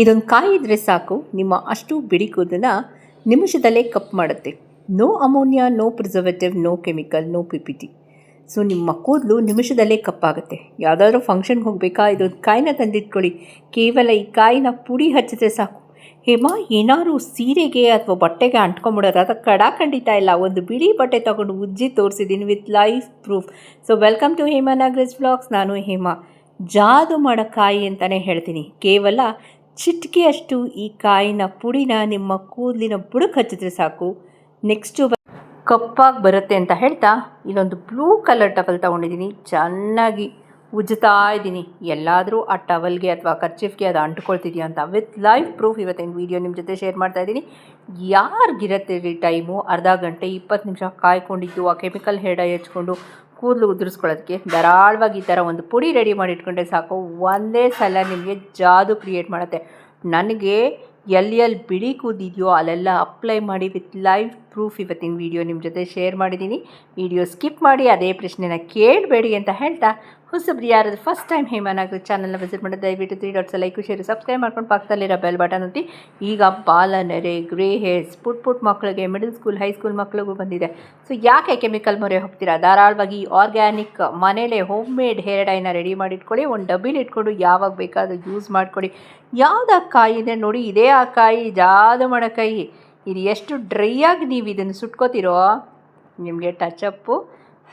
ಇದೊಂದು ಕಾಯಿ ಇದ್ದರೆ ಸಾಕು, ನಿಮ್ಮ ಅಷ್ಟು ಬಿಡಿ ಕೂದಲನ್ನ ನಿಮಿಷದಲ್ಲೇ ಕಪ್ ಮಾಡುತ್ತೆ. No ammonia, no preservative, no chemical, no PPT. So ನಿಮ್ಮ ಕೂದಲು ನಿಮಿಷದಲ್ಲೇ ಕಪ್ಪಾಗುತ್ತೆ. ಯಾವುದಾದ್ರೂ ಫಂಕ್ಷನ್ಗೆ ಹೋಗಬೇಕಾ, ಇದೊಂದು ಕಾಯಿನ ತಂದಿಟ್ಕೊಳ್ಳಿ. ಕೇವಲ ಈ ಕಾಯಿನ ಪುಡಿ ಹಚ್ಚಿದ್ರೆ ಸಾಕು. ಹೇಮಾ, ಏನಾದ್ರು ಸೀರೆಗೆ ಅಥವಾ ಬಟ್ಟೆಗೆ ಅಂಟ್ಕೊಂಬಿಡೋದು, ಅದು ಖಂಡಿತ ಇಲ್ಲ. ಒಂದು ಬಿಳಿ ಬಟ್ಟೆ ತೊಗೊಂಡು ಉಜ್ಜಿ ತೋರಿಸಿದ್ದೀನಿ with live proof. So welcome to Hema Nagaraj vlogs. ನಾನು ಹೇಮಾ. ಜಾದು ಮಾಡೋ ಕಾಯಿ ಅಂತಲೇ ಹೇಳ್ತೀನಿ. ಕೇವಲ ಚಿಟಿಕೆಯಷ್ಟು ಈ ಕಾಯಿನ ಪುಡಿನ ನಿಮ್ಮ ಕೂದಲಿನ ಬುಡಕ್ಕೆ ಹಚ್ಚಿದ್ರೆ ಸಾಕು, ನೆಕ್ಸ್ಟು ಕಪ್ಪಾಗಿ ಬರುತ್ತೆ ಅಂತ ಹೇಳ್ತಾ ಇಲ್ಲೊಂದು ಬ್ಲೂ ಕಲರ್ ಟವಲ್ ತೊಗೊಂಡಿದ್ದೀನಿ. ಚೆನ್ನಾಗಿ ಉಜ್ಜುತ್ತಾ ಇದ್ದೀನಿ. ಎಲ್ಲಾದರೂ ಆ ಟವಲ್ಗೆ ಅಥವಾ ಕರ್ಚಿಫ್ಗೆ ಅದು ಅಂಟ್ಕೊಳ್ತಿದೆಯಾ ಅಂತ ವಿತ್ ಲೈವ್ ಪ್ರೂಫ್ ಇವತ್ತಿನ ವೀಡಿಯೋ ನಿಮ್ಮ ಜೊತೆ ಶೇರ್ ಮಾಡ್ತಾ ಇದ್ದೀನಿ. ಯಾರಿಗಿರುತ್ತೆ ರೀ ಟೈಮು, ಅರ್ಧ ಗಂಟೆ 20 ನಿಮಿಷ ಕಾಯ್ಕೊಂಡಿದ್ದು ಆ ಕೆಮಿಕಲ್ ಹೇರ್ ಡೈ ಹಚ್ಕೊಂಡು ಕೂದಲು ಉದುರಿಸ್ಕೊಳ್ಳೋದಕ್ಕೆ ಧಾರಾಳವಾಗಿ ಈ ಥರ ಒಂದು ಪುಡಿ ರೆಡಿ ಮಾಡಿ ಇಟ್ಕೊಂಡ್ರೆ ಸಾಕು, ಒಂದೇ ಸಲ ನಿಮಗೆ ಜಾದು ಕ್ರಿಯೇಟ್ ಮಾಡುತ್ತೆ. ನನಗೆ ಎಲ್ಲಿ ಬಿಡಿ ಕೂದಿದೆಯೋ ಅಲ್ಲೆಲ್ಲ ಅಪ್ಲೈ ಮಾಡಿ ವಿತ್ ಲೈವ್ ಪ್ರೂಫ್ ಇವತ್ತಿನ ವೀಡಿಯೋ ನಿಮ್ಮ ಜೊತೆ ಶೇರ್ ಮಾಡಿದ್ದೀನಿ. ವಿಡಿಯೋ ಸ್ಕಿಪ್ ಮಾಡಿ ಅದೇ ಪ್ರಶ್ನೆನ ಕೇಳಬೇಡಿ ಅಂತ ಹೇಳ್ತಾ, ಹೊಸಬ್ರು ಯಾರಾದರೂ ಫಸ್ಟ್ ಟೈಮ್ ಹೇಮಾ ನಾಗರಾಜ್ ಚಾನಲ್ನ ವಿಸಿಟ್ ಮಾಡಿ ದಯವಿಟ್ಟು 3 ಡಾಟ್ಸ್ ಲೈಕ್ ಶೇರ್ ಸಬ್ಸ್ಕ್ರೈಬ್ ಮಾಡ್ಕೊಂಡು ಪಕ್ಕದಲ್ಲಿರೋ ಬೆಲ್ ಬಟನ್ ಒತ್ತಿ. ಈಗ ಬಾಲ ನೆರೆ, ಗ್ರೇ ಹೇರ್ಸ್, ಪುಟ್ ಮಕ್ಕಳಿಗೆ, ಮಿಡಲ್ ಸ್ಕೂಲ್ ಹೈಸ್ಕೂಲ್ ಮಕ್ಕಳಿಗೂ ಬಂದಿದೆ. ಸೊ ಯಾಕೆ ಕೆಮಿಕಲ್ ಮೊರೆ ಹೋಗ್ತೀರಾ? ಧಾರಾಳವಾಗಿ ಆರ್ಗ್ಯಾನಿಕ್ ಮನೇಲೇ ಹೋಮ್ ಮೇಡ್ ಹೇರ್ ಡೈನ ರೆಡಿ ಮಾಡಿಟ್ಕೊಳ್ಳಿ. ಒಂದು ಡಬ್ಬಿಲಿ ಇಟ್ಕೊಂಡು ಯಾವಾಗ ಬೇಕಾದರೂ ಯೂಸ್ ಮಾಡಿಕೊಡಿ. ಯಾವ್ದು ಕಾಯಿ ಇದೆ ನೋಡಿ, ಇದೇ ಆ ಕಾಯಿ, ಜಾದು ಮಾಡೋ ಕಾಯಿ. ಇದು ಎಷ್ಟು ಡ್ರೈ ಆಗಿ ನೀವು ಇದನ್ನು ಸುಟ್ಕೋತಿರೋ, ನಿಮಗೆ ಟಚಪ್ಪು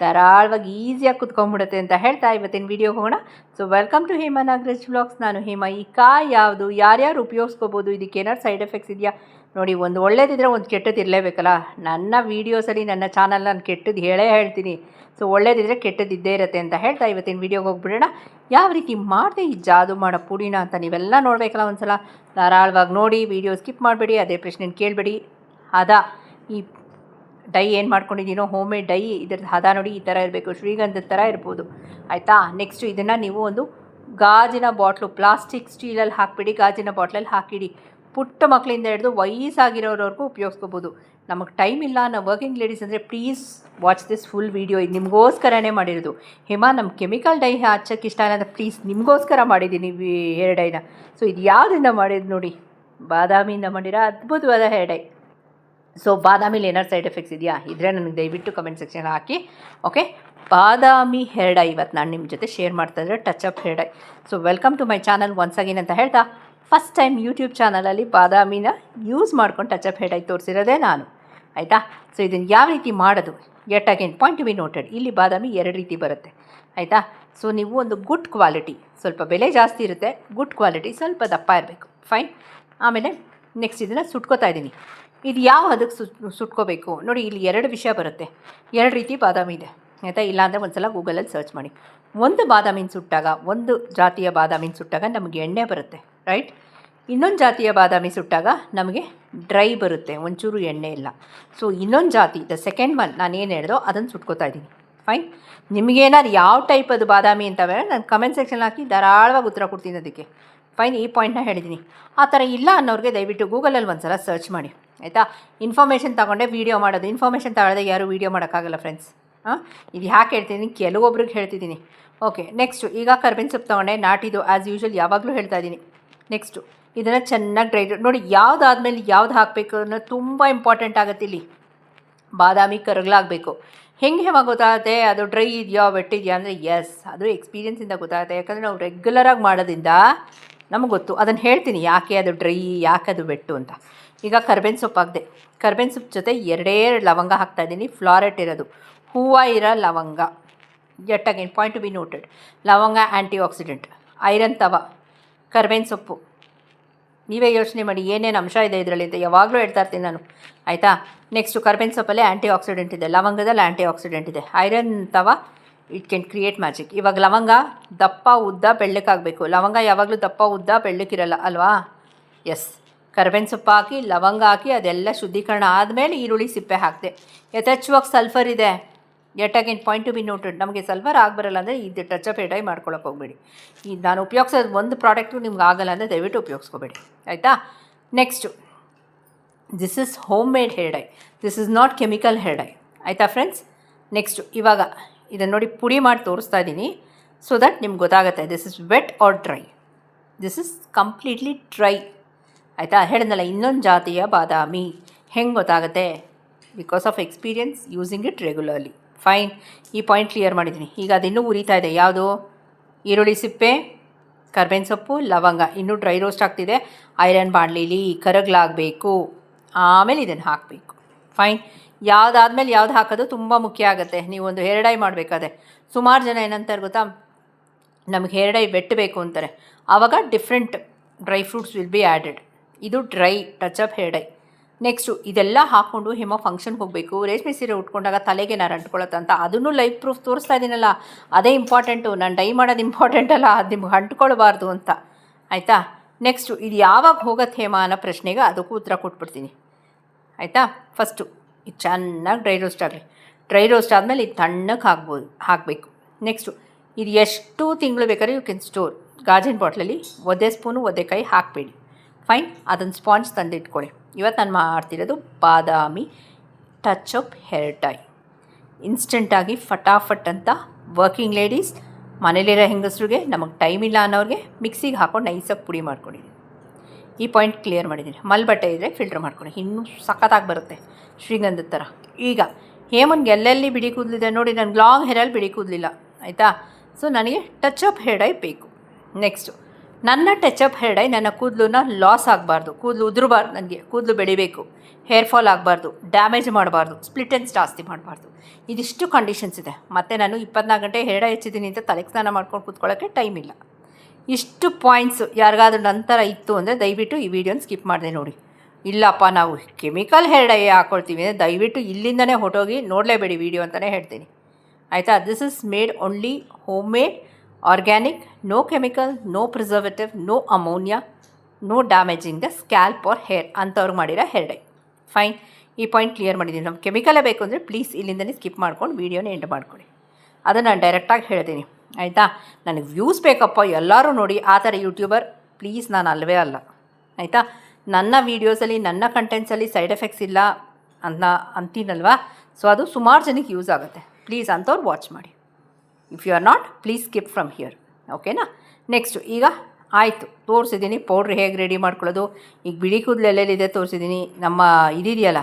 ಧಾರಾಳವಾಗಿ ಈಸಿಯಾಗಿ ಕುತ್ಕೊಂಡ್ಬಿಡುತ್ತೆ ಅಂತ ಹೇಳ್ತಾ ಇವತ್ತಿನ ವೀಡಿಯೋ ಹೋಗೋಣ. So welcome to Hema Nagaraj vlogs. ನಾನು ಹೇಮಾ. ಈ ಕಾಯಿ ಯಾವುದು, ಯಾರ್ಯಾರು ಉಪಯೋಗಿಸ್ಕೋಬೋದು, ಇದಕ್ಕೆ ಏನಾದ್ರು ಸೈಡ್ ಎಫೆಕ್ಟ್ಸ್ ಇದೆಯಾ ನೋಡಿ. ಒಂದು ಒಳ್ಳೇದಿದ್ರೆ ಒಂದು ಕೆಟ್ಟದ್ದು ಇರಲೇಬೇಕಲ್ಲ. ನನ್ನ ವೀಡಿಯೋಸಲ್ಲಿ ನನ್ನ ಚಾನಲ್ ನಾನು ಕೆಟ್ಟದ್ದು ಹೇಳ್ತೀನಿ. ಸೊ ಒಳ್ಳೇದಿದ್ರೆ ಕೆಟ್ಟದ್ದಿದ್ದೇ ಇರುತ್ತೆ ಅಂತ ಹೇಳ್ತಾ ಇವತ್ತಿನ ವೀಡಿಯೋಗೆ ಹೋಗ್ಬಿಡೋಣ. ಯಾವ ರೀತಿ ಮಾಡಿದೆ ಈ ಜಾದು ಮಾಡೋ ಪುಡಿನ ಅಂತ ನೀವೆಲ್ಲ ನೋಡಬೇಕಲ್ಲ. ಒಂದು ಸಲ ಧಾರಾಳವಾಗಿ ನೋಡಿ, ವೀಡಿಯೋ ಸ್ಕಿಪ್ ಮಾಡಬೇಡಿ, ಅದೇ ಪ್ರಶ್ನೆನ ಕೇಳಬೇಡಿ. ಈ ಡೈ ಏನು ಮಾಡ್ಕೊಂಡಿದ್ದೀನೋ ಹೋಮ್ ಮೇಡ್ ಡೈ, ಇದ್ರದ್ದು ಹದ ನೋಡಿ ಈ ಥರ ಇರಬೇಕು, ಶ್ರೀಗಂಧದ ಥರ ಇರ್ಬೋದು, ಆಯಿತಾ. ನೆಕ್ಸ್ಟು ಇದನ್ನು ನೀವು ಒಂದು ಗಾಜಿನ ಬಾಟ್ಲು, ಪ್ಲಾಸ್ಟಿಕ್ ಸ್ಟೀಲಲ್ಲಿ ಹಾಕಿಬಿಡಿ, ಗಾಜಿನ ಬಾಟ್ಲಲ್ಲಿ ಹಾಕಿಡಿ. ಪುಟ್ಟ ಮಕ್ಕಳಿಂದ ಹಿಡಿದು ವಯಸ್ಸಾಗಿರೋರವರೆಗೂ ಉಪಯೋಗಿಸ್ಕೋಬೋದು. ನಮಗೆ ಟೈಮ್ ಇಲ್ಲ, ನಾವು ವರ್ಕಿಂಗ್ ಲೇಡೀಸ್ ಅಂದರೆ please watch this full video. ಇದು ನಿಮಗೋಸ್ಕರನೇ ಮಾಡಿರೋದು. ಹೇಮಾ, ನಮ್ಮ ಕೆಮಿಕಲ್ ಡೈ ಹಚ್ಚೋಕ್ಕೆ ಇಷ್ಟ ಇಲ್ಲ ಅಂದರೆ ಪ್ಲೀಸ್ ನಿಮಗೋಸ್ಕರ ಮಾಡಿದ್ದೀನಿ ಹೇರ್ ಡೈನ. ಸೊ ಇದು ಯಾವುದರಿಂದ ಮಾಡಿದ್ದು ನೋಡಿ, ಬಾದಾಮಿಯಿಂದ ಮಾಡಿರೋ ಅದ್ಭುತವಾದ ಹೇರ್ ಡೈ. ಸೊ ಬಾದಾಮಿಲಿ ಏನಾರು ಸೈಡ್ ಎಫೆಕ್ಟ್ಸ್ ಇದೆಯಾ ಇದ್ದರೆ ನನಗೆ ದಯವಿಟ್ಟು ಕಮೆಂಟ್ ಸೆಕ್ಷನ್ ಹಾಕಿ. ಓಕೆ, ಬಾದಾಮಿ ಹೇರ್ ಡೈ ಇವತ್ತು ನಾನು ನಿಮ್ಮ ಜೊತೆ ಶೇರ್ ಮಾಡ್ತಾಯಿದ್ರೆ touch up hair dye. So welcome to my channel once again ಅಂತ ಹೇಳ್ತಾ, ಫಸ್ಟ್ ಟೈಮ್ ಯೂಟ್ಯೂಬ್ ಚಾನಲಲ್ಲಿ ಬಾದಾಮಿನ ಯೂಸ್ ಮಾಡ್ಕೊಂಡು ಟಚ್ ಅಪ್ ಹೇರ್ ಡೈ ತೋರಿಸಿರೋದೇ ನಾನು, ಆಯಿತಾ. ಸೊ ಇದನ್ನು ಯಾವ ರೀತಿ ಮಾಡೋದು, yet again point to be noted. ಇಲ್ಲಿ ಬಾದಾಮಿ 2 ರೀತಿ ಬರುತ್ತೆ, ಆಯಿತಾ. ಸೊ ನೀವು ಒಂದು ಗುಡ್ ಕ್ವಾಲಿಟಿ, ಸ್ವಲ್ಪ ಬೆಲೆ ಜಾಸ್ತಿ ಇರುತ್ತೆ, ಗುಡ್ ಕ್ವಾಲಿಟಿ, ಸ್ವಲ್ಪ ದಪ್ಪ ಇರಬೇಕು, ಫೈನ್. ಆಮೇಲೆ ನೆಕ್ಸ್ಟ್ ಇದನ್ನು ಸುಟ್ಕೋತಾ ಇದ್ದೀನಿ. ಇದು ಯಾವ ಅದಕ್ಕೆ ಸುಟ್ಕೋಬೇಕು ನೋಡಿ. ಇಲ್ಲಿ 2 ವಿಷಯ ಬರುತ್ತೆ, 2 ರೀತಿ ಬಾದಾಮಿ ಇದೆ, ಆಯಿತಾ. ಇಲ್ಲಾಂದರೆ ಒಂದು ಸಲ ಗೂಗಲಲ್ಲಿ ಸರ್ಚ್ ಮಾಡಿ. ಒಂದು ಬಾದಾಮಿನ ಸುಟ್ಟಾಗ, ಒಂದು ಜಾತಿಯ ಬಾದಾಮಿನ ಸುಟ್ಟಾಗ ನಮಗೆ ಎಣ್ಣೆ ಬರುತ್ತೆ, ರೈಟ್. ಇನ್ನೊಂದು ಜಾತಿಯ ಬಾದಾಮಿ ಸುಟ್ಟಾಗ ನಮಗೆ ಡ್ರೈ ಬರುತ್ತೆ, ಒಂಚೂರು ಎಣ್ಣೆ ಇಲ್ಲ. ಸೊ ಇನ್ನೊಂದು ಜಾತಿ, ದ ಸೆಕೆಂಡ್ ಒನ್ ನಾನು ಏನು ಹೇಳ್ದೋ ಅದನ್ನು ಸುಟ್ಕೋತಾ ಇದ್ದೀನಿ, ಫೈನ್. ನಿಮಗೇನಾದ್ರು ಯಾವ ಟೈಪ್ ಅದು ಬಾದಾಮಿ ಅಂತವೆ ನಾನು ಕಮೆಂಟ್ ಸೆಕ್ಷನ್ ಹಾಕಿ ಧಾರಾಳವಾಗಿ ಉತ್ತರ ಕೊಡ್ತೀನಿ ಅದಕ್ಕೆ, ಫೈನ್. ಈ ಪಾಯಿಂಟ್ನ ಹೇಳಿದ್ದೀನಿ. ಆ ಥರ ಇಲ್ಲ ಅನ್ನೋರಿಗೆ ದಯವಿಟ್ಟು ಗೂಗಲಲ್ಲಿ ಒಂದು ಸಲ ಸರ್ಚ್ ಮಾಡಿ, ಆಯಿತಾ. ಇನ್ಫಾರ್ಮೇಷನ್ ತೊಗೊಂಡೆ ವೀಡಿಯೋ ಮಾಡೋದು, ಇನ್ಫಾರ್ಮೇಷನ್ ತಗೊಳ್ಳದೆ ಯಾರೂ ವೀಡಿಯೋ ಮಾಡೋಕ್ಕಾಗಲ್ಲ ಫ್ರೆಂಡ್ಸ್. ಇದು ಯಾಕೆ ಹೇಳ್ತೀನಿ, ಕೆಲವೊಬ್ರಿಗೆ ಹೇಳ್ತಿದ್ದೀನಿ. ಓಕೆ, ನೆಕ್ಸ್ಟು ಈಗ ಕರ್ಬೇವಿನ ಸೊಪ್ಪು ತೊಗೊಂಡೆ, ನಾಟಿದು ಆ್ಯಸ್ ಯೂಶ್ವಲ್ ಯಾವಾಗಲೂ ಹೇಳ್ತಾ ಇದ್ದೀನಿ. ನೆಕ್ಸ್ಟು ಇದನ್ನು ಚೆನ್ನಾಗಿ ಡ್ರೈ ನೋಡಿ, ಯಾವುದಾದ್ಮೇಲೆ ಯಾವ್ದು ಹಾಕಬೇಕು ಅನ್ನೋದು ತುಂಬ ಇಂಪಾರ್ಟೆಂಟ್ ಆಗುತ್ತೆ. ಇಲ್ಲಿ ಬಾದಾಮಿ ಕರಗಲಾಗಬೇಕು. ಹೆಂಗೆ ಗೊತ್ತಾಗುತ್ತೆ ಅದು ಡ್ರೈ ಇದೆಯಾ ವೆಟ್ ಇದೆಯಾ ಅಂದರೆ, ಎಸ್ ಅದು ಎಕ್ಸ್ಪೀರಿಯೆನ್ಸಿಂದ ಗೊತ್ತಾಗುತ್ತೆ. ಯಾಕಂದರೆ ನಾವು ರೆಗ್ಯುಲರಾಗಿ ಮಾಡೋದ್ರಿಂದ ನಮಗೆ ಗೊತ್ತು. ಅದನ್ನು ಹೇಳ್ತೀನಿ ಯಾಕೆ ಅದು ಡ್ರೈ, ಯಾಕೆ ಅದು ವೆಟ್ಟು ಅಂತ. ಈಗ ಕರ್ಬೇವಿನ ಸೊಪ್ಪು ಹಾಕಿದೆ, ಕರ್ಬೇವಿನ ಸೊಪ್ಪು ಜೊತೆ 2 ಲವಂಗ ಹಾಕ್ತಾಯಿದ್ದೀನಿ, ಫ್ಲಾರೆಟ್ ಇರೋದು, ಹೂವು ಇರೋ ಲವಂಗ. Yet again point to be noted. ಲವಂಗ ಆ್ಯಂಟಿ ಆಕ್ಸಿಡೆಂಟ್, ಐರನ್ ತವ, ಕರ್ಬೇವಿನ ಸೊಪ್ಪು. ನೀವೇ ಯೋಚನೆ ಮಾಡಿ ಏನೇನು ಅಂಶ ಇದೆ ಇದರಲ್ಲಿ ಅಂತ ಯಾವಾಗಲೂ ಹೇಳ್ತಾ ಇರ್ತೀನಿ ನಾನು, ಆಯಿತಾ. ನೆಕ್ಸ್ಟು ಕರ್ಬೇವಿನ ಸೊಪ್ಪಲ್ಲಿ ಆ್ಯಂಟಿ ಆಕ್ಸಿಡೆಂಟ್ ಇದೆ, ಲವಂಗದಲ್ಲಿ ಆ್ಯಂಟಿ ಆಕ್ಸಿಡೆಂಟ್ ಇದೆ, ಐರನ್ ತವ, ಇಟ್ ಕ್ಯಾನ್ ಕ್ರಿಯೇಟ್ ಮ್ಯಾಜಿಕ್. ಇವಾಗ ಲವಂಗ ದಪ್ಪ ಉದ್ದ ಬೆಳ್ಳಕ್ಕಾಗಬೇಕು. ಲವಂಗ ಯಾವಾಗಲೂ ದಪ್ಪ ಉದ್ದ ಬೆಳ್ಳಕ್ಕಿರಲ್ಲ ಅಲ್ವಾ. ಎಸ್, ಕರ್ಬೇವಿನ ಸೊಪ್ಪು ಹಾಕಿ, ಲವಂಗ ಹಾಕಿ, ಅದೆಲ್ಲ ಶುದ್ಧೀಕರಣ ಆದಮೇಲೆ ಈರುಳ್ಳಿ ಸಿಪ್ಪೆ ಹಾಕಿದೆ. ಯಥೇಚ್ಛವಾಗಿ ಸಲ್ಫರ್ ಇದೆ, yet again point to be noted. ನಮಗೆ ಸಲ್ಫರ್ ಆಗಬರಲ್ಲ ಅಂದರೆ ಇದು ಟಚ್ ಅಪ್ ಹೇರ್ ಡೈ ಮಾಡ್ಕೊಳಕ್ಕೆ ಹೋಗಬೇಡಿ. ಇದು ನಾನು ಉಪಯೋಗಿಸೋದು ಒಂದು ಪ್ರಾಡಕ್ಟು ನಿಮ್ಗೆ ಆಗಲ್ಲ ಅಂದರೆ ದಯವಿಟ್ಟು ಉಪಯೋಗಿಸ್ಕೋಬೇಡಿ, ಆಯಿತಾ. Next this is home made hair dye, this is not chemical hair dye, ಆಯಿತಾ ಫ್ರೆಂಡ್ಸ್. ನೆಕ್ಸ್ಟು ಇವಾಗ ಇದನ್ನು ನೋಡಿ ಪುಡಿ ಮಾಡಿ ತೋರಿಸ್ತಾ ಇದ್ದೀನಿ, ಸೊ ದಟ್ ನಿಮ್ಗೆ ಗೊತ್ತಾಗುತ್ತೆ this is wet or dry. This is completely dry. ಆಯಿತಾ? ಹೇಳಿದ್ನಲ್ಲ ಇನ್ನೊಂದು ಜಾತಿಯ ಬಾದಾಮಿ. ಹೆಂಗೆ ಗೊತ್ತಾಗುತ್ತೆ? Because of experience using it regularly. Fine. ಈ ಪಾಯಿಂಟ್ ಕ್ಲಿಯರ್ ಮಾಡಿದ್ದೀನಿ. ಈಗ ಅದಿನ್ನೂ ಉರಿತಾ ಇದೆ. ಯಾವುದು? ಈರುಳ್ಳಿ ಸಿಪ್ಪೆ, ಕರ್ಬೇವಿನ ಸೊಪ್ಪು, ಲವಂಗ ಇನ್ನೂ ಡ್ರೈ ರೋಸ್ಟ್ ಆಗ್ತಿದೆ. ಐರನ್ ಬಾಣಲಿಲಿ ಕರಗಲಾಗಬೇಕು. ಆಮೇಲೆ ಇದನ್ನು ಹಾಕಬೇಕು. ಫೈನ್. ಯಾವುದಾದ್ಮೇಲೆ ಯಾವ್ದು ಹಾಕೋದು ತುಂಬ ಮುಖ್ಯ ಆಗುತ್ತೆ. ನೀವೊಂದು ಹೇರ್ ಡೈ ಮಾಡಬೇಕಾದ್ರೆ ಸುಮಾರು ಜನ ಏನಂತಾರೆ ಗೊತ್ತಾ, ನಮಗೆ ಹೇರ್ ಡೈ ವೆಟ್ ಬೇಕು ಅಂತಾರೆ. ಆವಾಗ different dry fruits will be added. ಇದು dry touch up hair dye. Next ಇದೆಲ್ಲ ಹಾಕ್ಕೊಂಡು ಹೇಮೋ ಫಂಕ್ಷನ್ಗೆ ಹೋಗಬೇಕು. ರೇಷ್ಮೆ ಸೀರೆ ಉಟ್ಕೊಂಡಾಗ ತಲೆಗೆ ನಾನು ಅಂಟ್ಕೊಳತ್ತೆ ಅಂತ ಅದನ್ನು ಲೈವ್ ಪ್ರೂಫ್ ತೋರಿಸ್ತಾ ಇದ್ದೀನಲ್ಲ, ಅದೇ ಇಂಪಾರ್ಟೆಂಟು. ನಾನು ಡೈ ಮಾಡೋದು ಇಂಪಾರ್ಟೆಂಟ್ ಅಲ್ಲ, ಅದು ನಿಮ್ಗೆ ಅಂಟ್ಕೊಳ್ಬಾರ್ದು ಅಂತ. ಆಯಿತಾ? ನೆಕ್ಸ್ಟು ಇದು ಯಾವಾಗ ಹೋಗುತ್ತೆ ಹೇಮ ಅನ್ನೋ ಪ್ರಶ್ನೆಗೆ ಅದಕ್ಕೂ ಉತ್ತರ ಕೊಟ್ಬಿಡ್ತೀನಿ. ಆಯಿತಾ? ಫಸ್ಟು ಇದು ಚೆನ್ನಾಗಿ ಡ್ರೈ ರೋಸ್ಟ್ ಆಗಲಿ. ಡ್ರೈ ರೋಸ್ಟ್ ಆದಮೇಲೆ ಇದು ತಣ್ಣಗೆ ಹಾಕಬೇಕು. ನೆಕ್ಸ್ಟು ಇದು ಎಷ್ಟು ತಿಂಗಳು ಬೇಕಾದ್ರೆ ಯು ಕ್ಯಾನ್ ಸ್ಟೋರ್. ಗಾಜಿನ ಬಾಟ್ಲಲ್ಲಿ ಒದ್ದೆ ಸ್ಪೂನು ಒದ್ದೆಕಾಯಿ ಹಾಕಬೇಡಿ. ಫೈನ್. ಅದನ್ನು ಸ್ಪಾಂಜ್ ತಂದಿಟ್ಕೊಳ್ಳಿ. ಇವತ್ತು ನಾನು ಮಾಡ್ತಿರೋದು ಬಾದಾಮಿ ಟಚ್ ಅಪ್ ಹೇರ್ ಡೈ. ಇನ್ಸ್ಟೆಂಟಾಗಿ ಫಟಾಫಟ್ ಅಂತ ವರ್ಕಿಂಗ್ ಲೇಡೀಸ್, ಮನೇಲಿರೋ ಹೆಂಗಸ್ರಿಗೆ, ನಮಗೆ ಟೈಮ್ ಇಲ್ಲ ಅನ್ನೋರಿಗೆ ಮಿಕ್ಸಿಗೆ ಹಾಕೊಂಡು ನೈಸಾಗಿ ಪುಡಿ ಮಾಡ್ಕೊಂಡಿದ್ದೀನಿ. ಈ ಪಾಯಿಂಟ್ ಕ್ಲಿಯರ್ ಮಾಡಿದ್ದೀನಿ. ಬಟ್ಟೆ ಇದ್ದರೆ ಫಿಲ್ಟ್ರ್ ಮಾಡ್ಕೊಳ್ಳಿ, ಇನ್ನೂ ಸಖತ್ತಾಗಿ ಬರುತ್ತೆ ಶ್ರೀಗಂಧದ ಥರ. ಈಗ ಹೇಮನ್ಗೆ ಎಲ್ಲೆಲ್ಲಿ ಬಿಡಿ ಕೂದಲಿದೆ ನೋಡಿ, ನನಗೆ ಲಾಂಗ್ ಹೇರಲ್ಲಿ ಬಿಡಿ ಕೂದಲಿಲ್ಲ. ಆಯಿತಾ? ಸೊ ನನಗೆ ಟಚ್ ಅಪ್ ಹೇರ್ ಡೈ ಬೇಕು. ನೆಕ್ಸ್ಟು ನನ್ನ ಟಚ್ ಅಪ್ ಹೇರ್ ಡೈ ನನ್ನ ಕೂದಲನ್ನ ಲಾಸ್ ಆಗಬಾರ್ದು, ಕೂದಲು ಉದುರಬಾರ್ದು, ನನಗೆ ಕೂದಲು ಬೆಳಿಬೇಕು, ಹೇರ್ ಫಾಲ್ ಆಗಬಾರ್ದು, ಡ್ಯಾಮೇಜ್ ಮಾಡಬಾರ್ದು, ಸ್ಪ್ಲಿಟ್ ಎಂಡ್ಸ್ ಜಾಸ್ತಿ ಮಾಡಬಾರ್ದು. ಇದಿಷ್ಟು ಕಂಡೀಷನ್ಸ್ ಇದೆ. ಮತ್ತು ನಾನು 24 ಗಂಟೆ ಹೇರ್ ಡೈ ಹಚ್ಚಿದ್ದೀನಿ ಅಂತ ತಲೆಗೆ ಸ್ನಾನ ಮಾಡ್ಕೊಂಡು ಕೂತ್ಕೊಳ್ಳೋಕ್ಕೆ ಟೈಮ್ ಇಲ್ಲ. ಇಷ್ಟು ಪಾಯಿಂಟ್ಸು ಯಾರಿಗಾದ್ರೂ ನಂತರ ಇತ್ತು ಅಂದರೆ ದಯವಿಟ್ಟು ಈ ವಿಡಿಯೋನ ಸ್ಕಿಪ್ ಮಾಡಿದೆ ನೋಡಿ. ಇಲ್ಲಪ್ಪ ನಾವು ಕೆಮಿಕಲ್ ಹೇರ್ ಡೈ ಹಾಕ್ಕೊಳ್ತೀವಿ ಅಂದರೆ ದಯವಿಟ್ಟು ಇಲ್ಲಿಂದನೇ ಹೊಟ್ಟೋಗಿ ನೋಡಲೇಬೇಡಿ ವಿಡಿಯೋ ಅಂತಲೇ ಹೇಳ್ತೀನಿ. ಆಯಿತಾ? This is made only home made, organic, no chemical, no preservative, no ammonia, no damaging the scalp or hair ಅಂಥವ್ರಿಗೆ ಮಾಡಿರೋ ಹೇರ್ ಡೈ. ಫೈನ್. ಈ ಪಾಯಿಂಟ್ ಕ್ಲಿಯರ್ ಮಾಡಿದ್ದೀನಿ. ನಮ್ಗೆ ಕೆಮಿಕಲೇ ಬೇಕು ಅಂದರೆ ಪ್ಲೀಸ್ ಇಲ್ಲಿಂದನೇ ಸ್ಕಿಪ್ ಮಾಡ್ಕೊಂಡು ವೀಡಿಯೋನ ಎಂಡ್ ಮಾಡ್ಕೊಳ್ಳಿ. ಅದನ್ನು ನಾನು ಡೈರೆಕ್ಟಾಗಿ ಹೇಳ್ತೀನಿ. ಆಯಿತಾ? ನನಗೆ ವ್ಯೂಸ್ ಬೇಕಪ್ಪ ಎಲ್ಲರೂ ನೋಡಿ ಆ ಥರ ಯೂಟ್ಯೂಬರ್ ಪ್ಲೀಸ್ ನಾನು ಅಲ್ಲವೇ ಅಲ್ಲ. ಆಯಿತಾ? ನನ್ನ ವೀಡಿಯೋಸಲ್ಲಿ ನನ್ನ ಕಂಟೆಂಟ್ಸಲ್ಲಿ ಸೈಡ್ ಎಫೆಕ್ಟ್ಸ್ ಇಲ್ಲ ಅಂತೀನಲ್ವಾ. ಸೊ ಅದು ಸುಮಾರು ಜನಕ್ಕೆ ಯೂಸ್ ಆಗುತ್ತೆ. ಪ್ಲೀಸ್ ಅಂಥವ್ರು ವಾಚ್ ಮಾಡಿ. If you are not, please skip from here. ಓಕೆನಾ? ನೆಕ್ಸ್ಟು ಈಗ ಆಯಿತು, ತೋರಿಸಿದ್ದೀನಿ ಪೌಡ್ರ್ ಹೇಗೆ ರೆಡಿ ಮಾಡ್ಕೊಳ್ಳೋದು. ಈಗ ಬಿಳಿ ಕೂದಲು ಎಲ್ಲೆಲ್ಲಿದೆ ತೋರಿಸಿದ್ದೀನಿ. ನಮ್ಮ ಇದಿದೆಯಲ್ಲ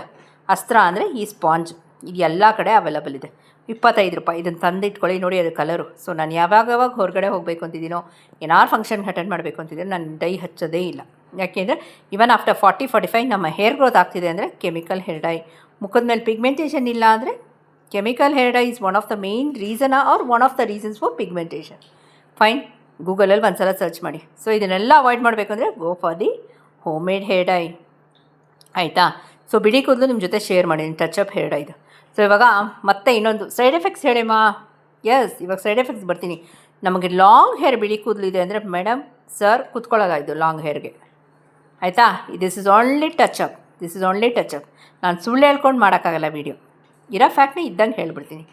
ಅಸ್ತ್ರ ಅಂದರೆ ಈ ಸ್ಪಾಂಜ್, ಇದು ಎಲ್ಲ ಕಡೆ ಅವೈಲಬಲ್ ಇದೆ. 25 ರೂಪಾಯಿ. ಇದನ್ನು ತಂದಿಟ್ಕೊಳ್ಳಿ. ನೋಡಿ ಅದು ಕಲರು. ಸೊ ನಾನು ಯಾವಾಗ ಹೊರಗಡೆ ಹೋಗಬೇಕು ಅಂತಿದ್ದೀನೋ, ಏನಾರು ಫಂಕ್ಷನ್ಗೆ ಅಟೆಂಡ್ ಮಾಡಬೇಕು ಅಂತಿದ್ದೀನಿ, ನಾನು ಡೈ ಹಚ್ಚೋದೇ ಇಲ್ಲ. ಯಾಕೆಂದರೆ ಇವನ್ ಆಫ್ಟರ್ 40-45 ನಮ್ಮ ಹೇರ್ ಗ್ರೋತ್ ಆಗ್ತಿದೆ ಅಂದರೆ ಕೆಮಿಕಲ್ ಹೇರ್ ಡೈ. ಮುಖದ ಮೇಲೆ ಪಿಗ್ಮೆಂಟೇಷನ್ ಇಲ್ಲ ಅಂದರೆ chemical hair dye is one of the main reason or one of the reasons for pigmentation. Fine. ಗೂಗಲಲ್ಲಿ ಒಂದು ಸಲ ಸರ್ಚ್ ಮಾಡಿ. ಸೊ ಇದನ್ನೆಲ್ಲ ಅವಾಯ್ಡ್ ಮಾಡಬೇಕು ಅಂದರೆ go for the home made hair dye. ಆಯಿತಾ? ಸೊ ಬಿಡಿ ಕೂದಲು ನಿಮ್ಮ ಜೊತೆ ಶೇರ್ ಮಾಡಿದ್ದೀನಿ ಟಚ್ ಅಪ್ ಹೇರ್ ಡೈದು. ಸೊ ಇವಾಗ ಮತ್ತೆ ಇನ್ನೊಂದು ಸೈಡ್ ಎಫೆಕ್ಟ್ಸ್ ಹೇಳಿಮ್ಮ. ಎಸ್, ಇವಾಗ ಸೈಡ್ ಎಫೆಕ್ಟ್ಸ್ ಬರ್ತೀನಿ. ನಮಗೆ ಲಾಂಗ್ ಹೇರ್ ಬಿಳಿ ಕೂದಲಿದೆ ಅಂದರೆ ಮೇಡಮ್ ಸರ್ ಕೂತ್ಕೊಳ್ಳೋದಾಯಿತು ಲಾಂಗ್ ಹೇರ್ಗೆ. ಆಯಿತಾ? This is only touch up. This is only touch up. ನಾನು ಸುಳ್ಳು ಹೇಳ್ಕೊಂಡು ಮಾಡೋಕ್ಕಾಗಲ್ಲ ವೀಡಿಯೋ. ಇರೋ ಫ್ಯಾಕ್ಟ್ನ ಇದ್ದಂಗೆ ಹೇಳ್ಬಿಡ್ತೀನಿ.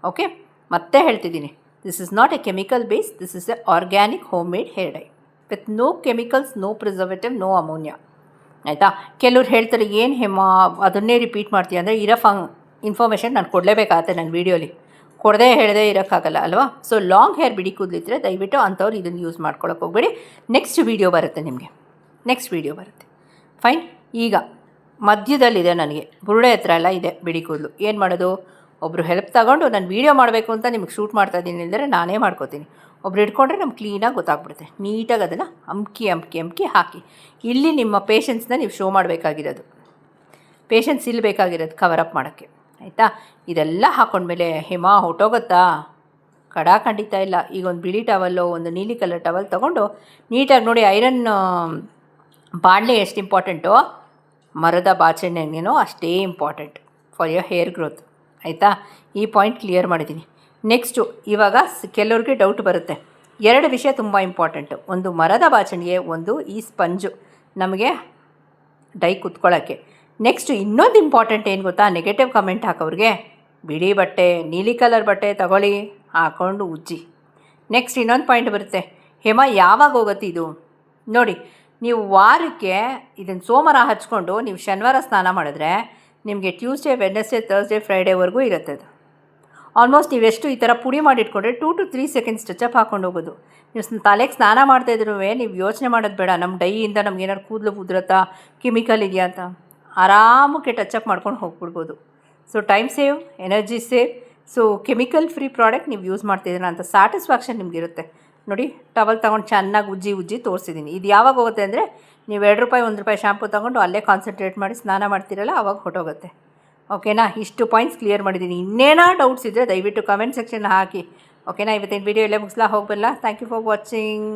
ಓಕೆ? ಮತ್ತೆ ಹೇಳ್ತಿದ್ದೀನಿ, this is not a chemical base, this is a organic home made hair dye with no chemicals, no preservative, no ammonia. ಆಯಿತಾ? ಕೆಲವ್ರು ಹೇಳ್ತಾರೆ ಏನು ಹೇಮ ಅದನ್ನೇ ರಿಪೀಟ್ ಮಾಡ್ತೀಯ ಅಂದರೆ ಇರೋ ಇನ್ಫಾರ್ಮೇಷನ್ ನಾನು ಕೊಡಲೇಬೇಕಾಗತ್ತೆ ನನ್ನ ವೀಡಿಯೋಲಿ. ಕೊಡದೇ ಹೇಳದೇ ಇರೋಕ್ಕಾಗಲ್ಲ ಅಲ್ವಾ. ಸೊ ಲಾಂಗ್ ಹೇರ್ ಬಿಡಿ ಕೂದಲಿದ್ರೆ ದಯವಿಟ್ಟು ಅಂಥವ್ರು ಇದನ್ನು ಯೂಸ್ ಮಾಡ್ಕೊಳಕ್ಕೆ ಹೋಗಬೇಡಿ. ನೆಕ್ಸ್ಟ್ ವೀಡಿಯೋ ಬರುತ್ತೆ ನಿಮಗೆ, ನೆಕ್ಸ್ಟ್ ವೀಡಿಯೋ ಬರುತ್ತೆ. ಫೈನ್. ಈಗ ಮಧ್ಯದಲ್ಲಿದೆ ನನಗೆ ಬುರುಡೆ ಹತ್ರ ಎಲ್ಲ ಇದೆ ಬಿಡಿ ಕೂದಲು. ಏನು ಮಾಡೋದು? ಒಬ್ಬರು ಹೆಲ್ಪ್ ತಗೊಂಡು ನಾನು ವೀಡಿಯೋ ಮಾಡಬೇಕು ಅಂತ ನಿಮಗೆ ಶೂಟ್ ಮಾಡ್ತಾಯಿದ್ದೀನಿ ಅಂದರೆ ನಾನೇ ಮಾಡ್ಕೋತೀನಿ. ಒಬ್ರು ಇಟ್ಕೊಂಡ್ರೆ ನಮ್ಗೆ ಕ್ಲೀನಾಗಿ ಗೊತ್ತಾಗ್ಬಿಡುತ್ತೆ. ನೀಟಾಗಿ ಅದನ್ನು ಅಮ್ಕಿ ಹಾಕಿ. ಇಲ್ಲಿ ನಿಮ್ಮ ಪೇಷನ್ಸ್ನ ನೀವು ಶೋ ಮಾಡಬೇಕಾಗಿರೋದು. ಪೇಷನ್ಸ್ ಇಲ್ಲಿ ಬೇಕಾಗಿರೋದು ಕವರಪ್ ಮಾಡೋಕ್ಕೆ. ಆಯಿತಾ? ಇದೆಲ್ಲ ಹಾಕ್ಕೊಂಡ್ಮೇಲೆ ಹೇಮ ಹೊಟ್ಟೋಗುತ್ತಾ? ಖಂಡಿತ ಇಲ್ಲ. ಈಗ ಒಂದು ಬಿಳಿ ಟವಲ್ಲು, ಒಂದು ನೀಲಿ ಕಲರ್ ಟವಲ್ ತೊಗೊಂಡು ನೀಟಾಗಿ ನೋಡಿ, ಐರನ್ ಬಾಣಲೆ ಎಷ್ಟು ಇಂಪಾರ್ಟೆಂಟೋ ಮರದ ಬಾಚಣಿಗೆನೋ ಅಷ್ಟೇ important for your hair growth. ಆಯಿತಾ? ಈ ಪಾಯಿಂಟ್ ಕ್ಲಿಯರ್ ಮಾಡಿದ್ದೀನಿ. ನೆಕ್ಸ್ಟು ಇವಾಗ ಕೆಲವ್ರಿಗೆ ಡೌಟ್ ಬರುತ್ತೆ. 2 ವಿಷಯ ತುಂಬ ಇಂಪಾರ್ಟೆಂಟು. ಒಂದು ಮರದ ಬಾಚಣಿಗೆ, ಒಂದು ಈ ಸ್ಪಂಜು ನಮಗೆ ಡೈ ಕುತ್ಕೊಳ್ಳೋಕ್ಕೆ. ನೆಕ್ಸ್ಟು ಇನ್ನೊಂದು ಇಂಪಾರ್ಟೆಂಟ್ ಏನು ಗೊತ್ತಾ? ನೆಗೆಟಿವ್ ಕಮೆಂಟ್ ಹಾಕೋರಿಗೆ ಬಿಳಿ ಬಟ್ಟೆ, ನೀಲಿ ಕಲರ್ ಬಟ್ಟೆ ತಗೊಳ್ಳಿ, ಹಾಕ್ಕೊಂಡು ಉಜ್ಜಿ. ನೆಕ್ಸ್ಟ್ ಇನ್ನೊಂದು ಪಾಯಿಂಟ್ ಬರುತ್ತೆ, ಹೇಮ ಯಾವಾಗ ಹೋಗುತ್ತೆ ಇದು ನೋಡಿ. ನೀವು ವಾರಕ್ಕೆ ಇದನ್ನು ಸೋಮವಾರ ಹಚ್ಕೊಂಡು ನೀವು ಶನಿವಾರ ಸ್ನಾನ ಮಾಡಿದ್ರೆ ನಿಮಗೆ ಟ್ಯೂಸ್ಡೇ, ವೆಡ್ನೆಸ್ಡೇ, ಥರ್ಸ್ಡೇ, ಫ್ರೈಡೇವರೆಗೂ ಇರುತ್ತೆ ಅದು. ಆಲ್ಮೋಸ್ಟ್ ನೀವೆಷ್ಟು ಈ ಥರ ಪುಡಿ ಮಾಡಿಟ್ಕೊಂಡ್ರೆ 2 to 3 ಸೆಕೆಂಡ್ಸ್ ಟಚಪ್ ಹಾಕೊಂಡು ಹೋಗೋದು. ನೀವು ತಲೆಗೆ ಸ್ನಾನ ಮಾಡ್ತಾಯಿದ್ರೂ ನೀವು ಯೋಚನೆ ಮಾಡೋದು ಬೇಡ, ನಮ್ಮ ಡೈಯಿಂದ ನಮ್ಗೆ ಏನಾದ್ರು ಕೂದಲು ಉದುರತ್ತಾ, ಕೆಮಿಕಲ್ ಇದೆಯಾ ಅಂತ ಆರಾಮಕ್ಕೆ ಟಚಪ್ ಮಾಡ್ಕೊಂಡು ಹೋಗ್ಬಿಡ್ಬೋದು. So time save, energy save. So chemical free product ನೀವು ಯೂಸ್ ಮಾಡ್ತಿದ್ದೀರಾ ಅಂತ ಸ್ಯಾಟಿಸ್ಫ್ಯಾಕ್ಷನ್ ನಿಮಗಿರುತ್ತೆ. ನೋಡಿ, ಟವಲ್ ತೊಗೊಂಡು ಚೆನ್ನಾಗಿ ಉಜ್ಜಿ ತೋರಿಸಿದ್ದೀನಿ. ಇದು ಯಾವಾಗ ಹೋಗುತ್ತೆ ಅಂದರೆ ನೀವು ₹2 ₹1 ಶಾಂಪು ತೊಗೊಂಡು ಅಲ್ಲೇ ಕಾನ್ಸಂಟ್ರೇಟ್ ಮಾಡಿ ಸ್ನಾನ ಮಾಡ್ತೀರಲ್ಲ, ಆವಾಗ ಹೊಟ್ಟೋಗುತ್ತೆ. ಓಕೆನಾ? ಇಷ್ಟು ಪಾಯಿಂಟ್ಸ್ ಕ್ಲಿಯರ್ ಮಾಡಿದ್ದೀನಿ. ಇನ್ನೇನೋ ಡೌಟ್ಸ್ ಇದ್ದರೆ ದಯವಿಟ್ಟು ಕಮೆಂಟ್ ಸೆಕ್ಷನ್ ಹಾಕಿ. ಓಕೆನಾ? ಇವತ್ತಿನ ವೀಡಿಯೋ ಇಲ್ಲೇ ಮುಗಿಸ್ಲಾ ಹೋಗಬಲ್ಲ. Thank you for watching.